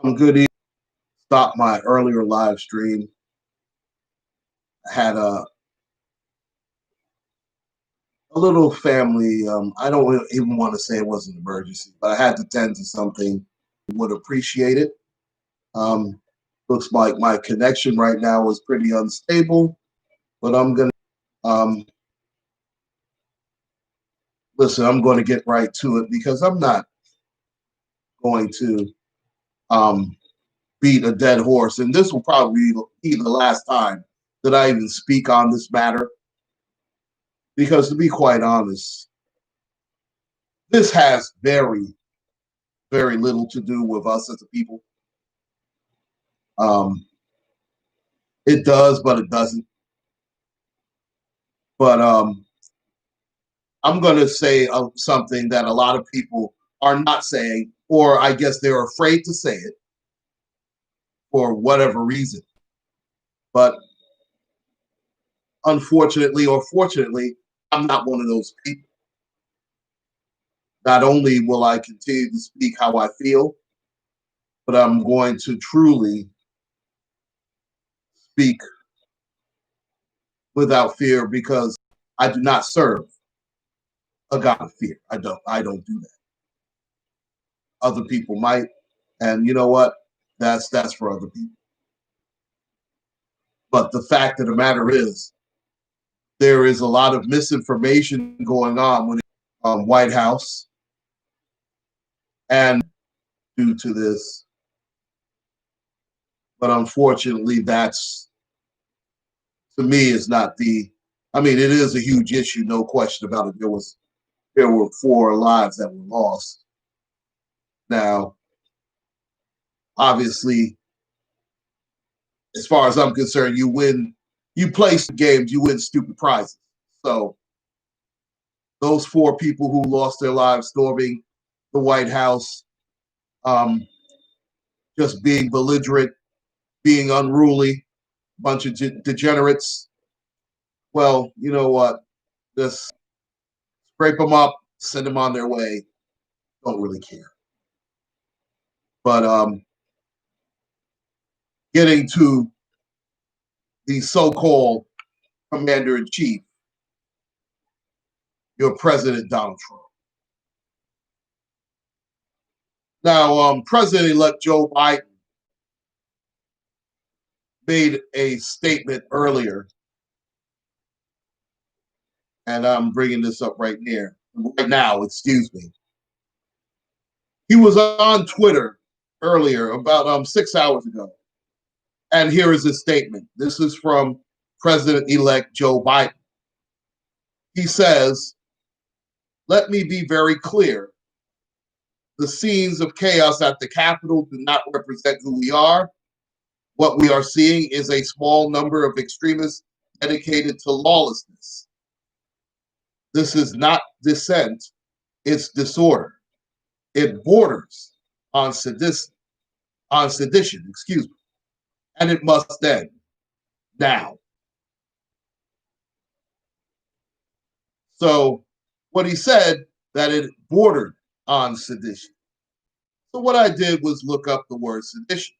Good evening. Stopped my earlier live stream. Had a little family. I don't even want to say it was an emergency, but I had to tend to something. Would appreciate it. Um, Looks like my connection right now is pretty unstable, but I'm gonna um, listen. I'm going to get right to it because I'm not going to um, beat a dead horse, and this will probably be the last time that I even speak on this matter. Because to be quite honest, this has very little to do with us as a people. Um, it does, but it doesn't. But I'm going to say something that a lot of people are not saying, or I guess they're afraid to say it for whatever reason. But unfortunately or fortunately, I'm not one of those people. Not only will I continue to speak how I feel, but I'm going to truly speak without fear because I do not serve a God of fear. I don't do that. Other people might, and you know what? That's for other people. But the fact of the matter is, there is a lot of misinformation going on when White House, and due to this, but unfortunately, that's to me is not the. I mean, it is a huge issue, no question about it. There were 4 lives that were lost. Now, obviously, as far as I'm concerned, you play games, you win stupid prizes. So those 4 people who lost their lives storming the White House, um, just being belligerent, being unruly, bunch of degenerates. Well, you know what? Just scrape them up, send them on their way. Don't really care. But getting to the so-called commander in chief, your president Donald Trump. Now, President-elect Joe Biden made a statement earlier, and I'm bringing this up right now. Excuse me. He was on Twitter earlier, about 6 hours ago, and here is his statement. This is from President-elect Joe Biden. He says, "Let me be very clear. The scenes of chaos at the Capitol do not represent who we are. What we are seeing is a small number of extremists dedicated to lawlessness. This is not dissent, it's disorder. It borders on sedition, excuse me, and it must end now." So what he said that it bordered on sedition. So what I did was look up the word sedition.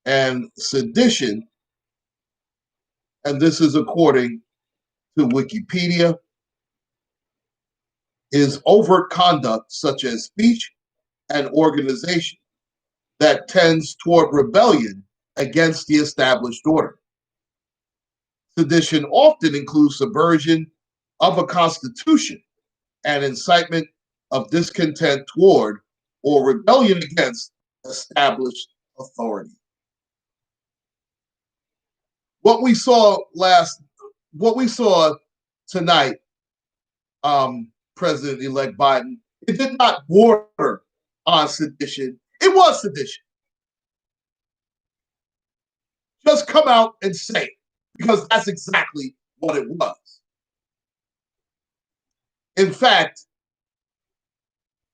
And sedition, and this is according to Wikipedia, is overt conduct such as speech and organization that tends toward rebellion against the established order. Sedition often includes subversion of a constitution and incitement of discontent toward or rebellion against established authority. What we saw what we saw tonight, President-elect Biden, it did not border on sedition. It was sedition. Just come out and say it, because that's exactly what it was. In fact,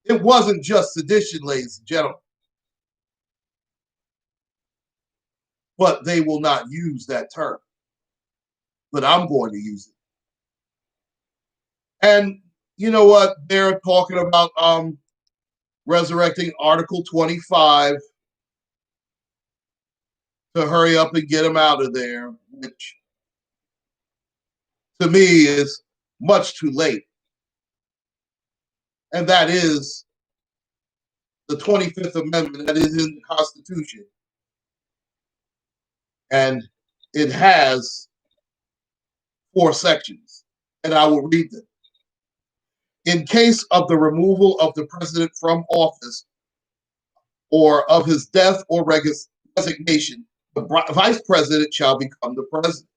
it wasn't just sedition, ladies and gentlemen, but they will not use that term. But I'm going to use it. And you know what? They're talking about resurrecting Article 25 to hurry up and get him out of there, which to me is much too late. And that is the 25th Amendment that is in the Constitution. And it has 4 sections, and I will read them. In case of the removal of the president from office or of his death or resignation, the vice president shall become the president.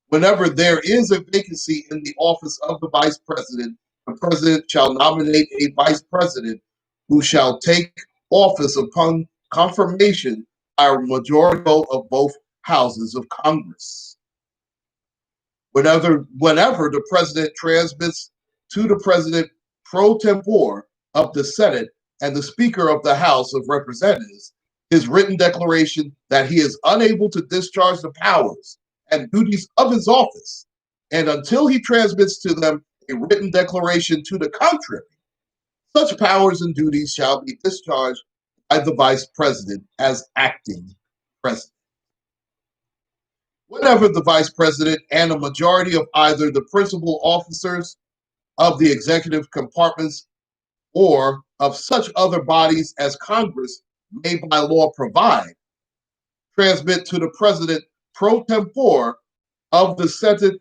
Whenever there is a vacancy in the office of the vice president, the president shall nominate a vice president who shall take office upon confirmation by a majority vote of both houses of Congress. Whenever the president transmits to the president pro tempore of the Senate and the Speaker of the House of Representatives his written declaration that he is unable to discharge the powers and duties of his office, and until he transmits to them a written declaration to the contrary, such powers and duties shall be discharged by the vice president as acting president. Whenever the vice president and a majority of either the principal officers of the executive compartments or of such other bodies as Congress may by law provide, transmit to the president pro tempore of the Senate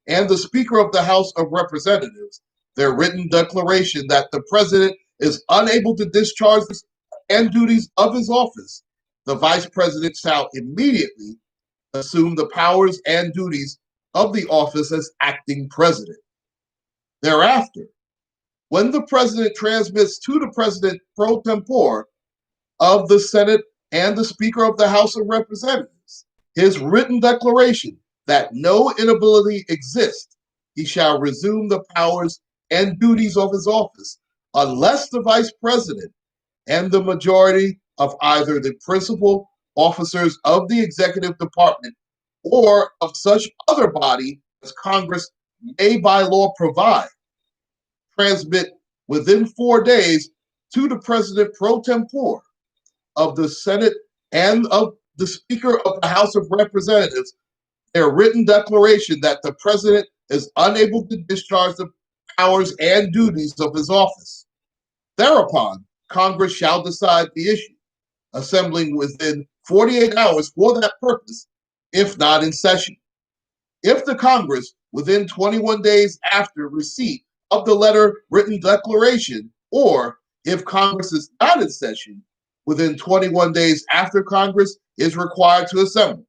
and the Speaker of the House of Representatives their written declaration that the president is unable to discharge the and duties of his office, the vice president shall immediately assume the powers and duties of the office as acting president. Thereafter, when the president transmits to the president pro tempore of the Senate and the Speaker of the House of Representatives his written declaration that no inability exists, he shall resume the powers and duties of his office, unless the vice president and the majority of either the principal officers of the executive department or of such other body as Congress may by law provide, transmit within 4 days to the president pro tempore of the Senate and of the Speaker of the House of Representatives their written declaration that the president is unable to discharge the powers and duties of his office. Thereupon, Congress shall decide the issue, assembling within 48 hours for that purpose, if not in session. If the Congress, within 21 days after receipt of the letter written declaration, or if Congress is not in session, within 21 days after Congress is required to assemble,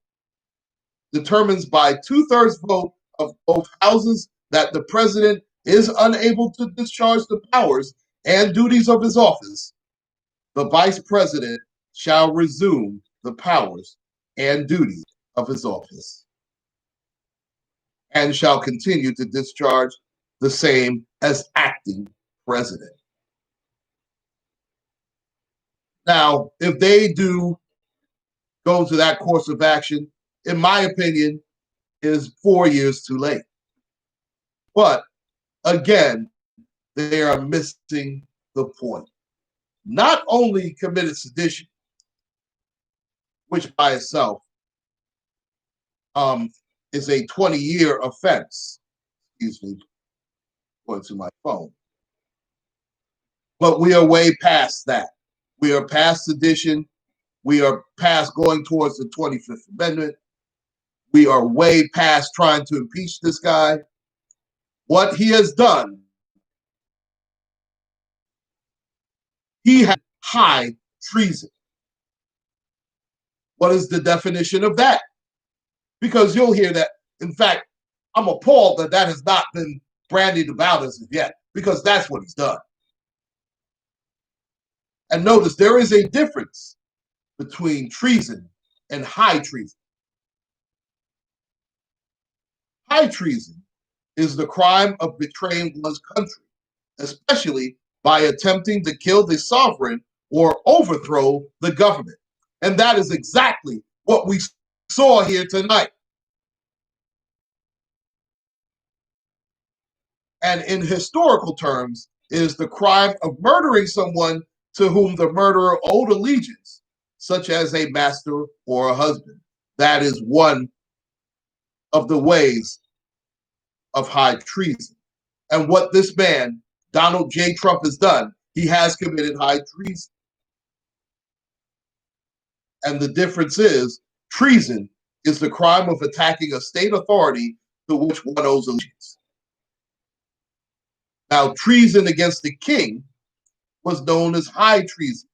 determines by 2/3 vote of both houses that the president is unable to discharge the powers and duties of his office, the vice president shall resume the powers and duties of his office and shall continue to discharge the same as acting president. Now, if they do go to that course of action, in my opinion, is 4 years too late. But again, they are missing the point. Not only committed sedition, which by itself is a 20-year offense. Excuse me, going to my phone. But we are way past that. We are past sedition. We are past going towards the 25th Amendment. We are way past trying to impeach this guy. What he has done, he has high treason. What is the definition of that? Because you'll hear that. In fact, I'm appalled that that has not been brandied about as of yet, because that's what he's done. And notice there is a difference between treason and high treason. High treason is the crime of betraying one's country, especially by attempting to kill the sovereign or overthrow the government. And that is exactly what we saw here tonight. And in historical terms, is the crime of murdering someone to whom the murderer owed allegiance, such as a master or a husband. That is one of the ways of high treason. And what this man, Donald J. Trump, has done, he has committed high treason. And the difference is treason is the crime of attacking a state authority to which one owes allegiance. Now, treason against the king was known as high treason.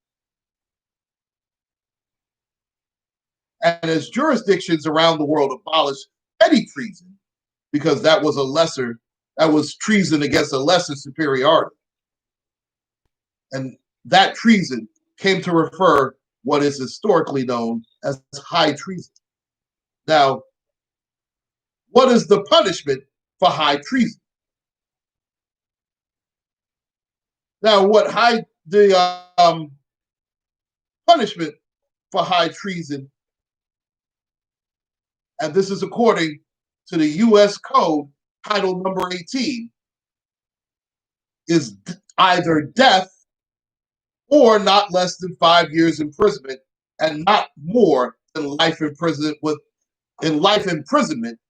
And as jurisdictions around the world abolished petty treason, because that was treason against a lesser superiority. And that treason came to refer what is historically known as high treason. Now, what is the punishment for high treason? Now, the punishment for high treason, and this is according to the U.S. Code, Title number 18, is either death or not less than 5 years imprisonment, and not more than life imprisonment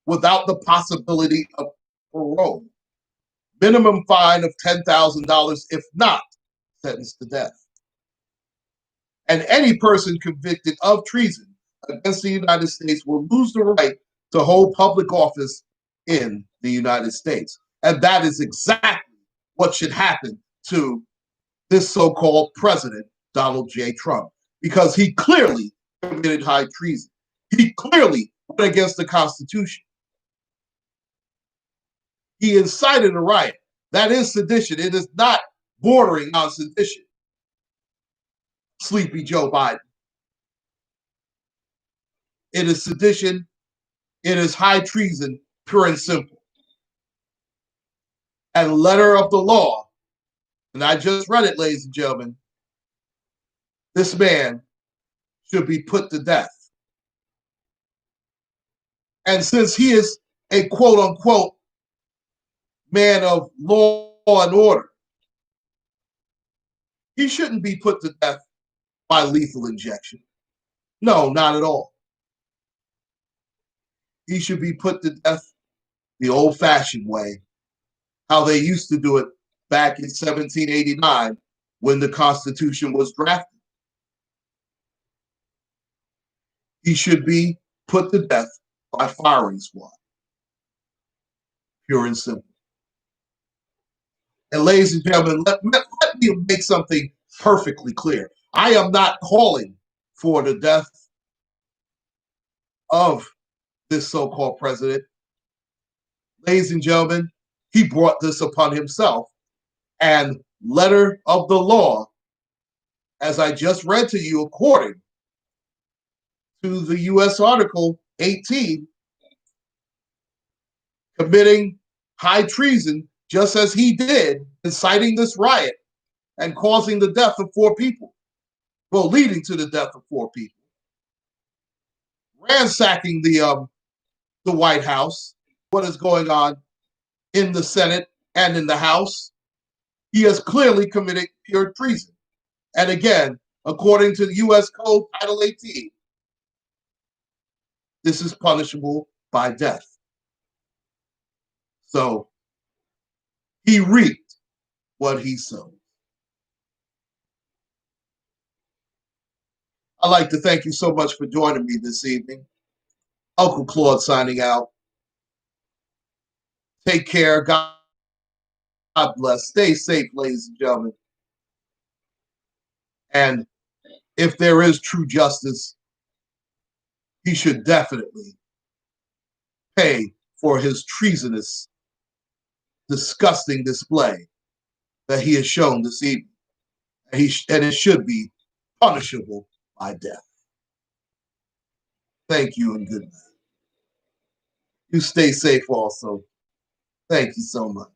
without the possibility of parole. Minimum fine of $10,000 if not sentenced to death. And any person convicted of treason against the United States will lose the right to hold public office in the United States. And that is exactly what should happen to this so-called president, Donald J. Trump, because he clearly committed high treason. He clearly went against the Constitution. He incited a riot. That is sedition. It is not bordering on sedition. Sleepy Joe Biden. It is sedition. It is high treason, pure and simple. And letter of the law, and I just read it, ladies and gentlemen, this man should be put to death. And since he is a quote unquote man of law and order, he shouldn't be put to death by lethal injection. No, not at all. He should be put to death the old-fashioned way, how they used to do it back in 1789 when the Constitution was drafted. He should be put to death by firing squad. Pure and simple. And ladies and gentlemen, let me make something perfectly clear. I am not calling for the death of this so-called president. Ladies and gentlemen, he brought this upon himself. And letter of the law, as I just read to you, according to the U.S. Article 18, committing high treason, just as he did, inciting this riot and causing the death of 4 people. Well, leading to the death of 4 people. Ransacking the White House, what is going on in the Senate and in the House. He has clearly committed pure treason. And again, according to the U.S. Code, Title 18, this is punishable by death. So he reaped what he sowed. I'd like to thank you so much for joining me this evening. UncleClaude signing out. Take care. God bless. Stay safe, ladies and gentlemen. And if there is true justice, he should definitely pay for his treasonous, disgusting display that he has shown this evening. And it should be punishable by death. Thank you and good night. You stay safe also. Thank you so much.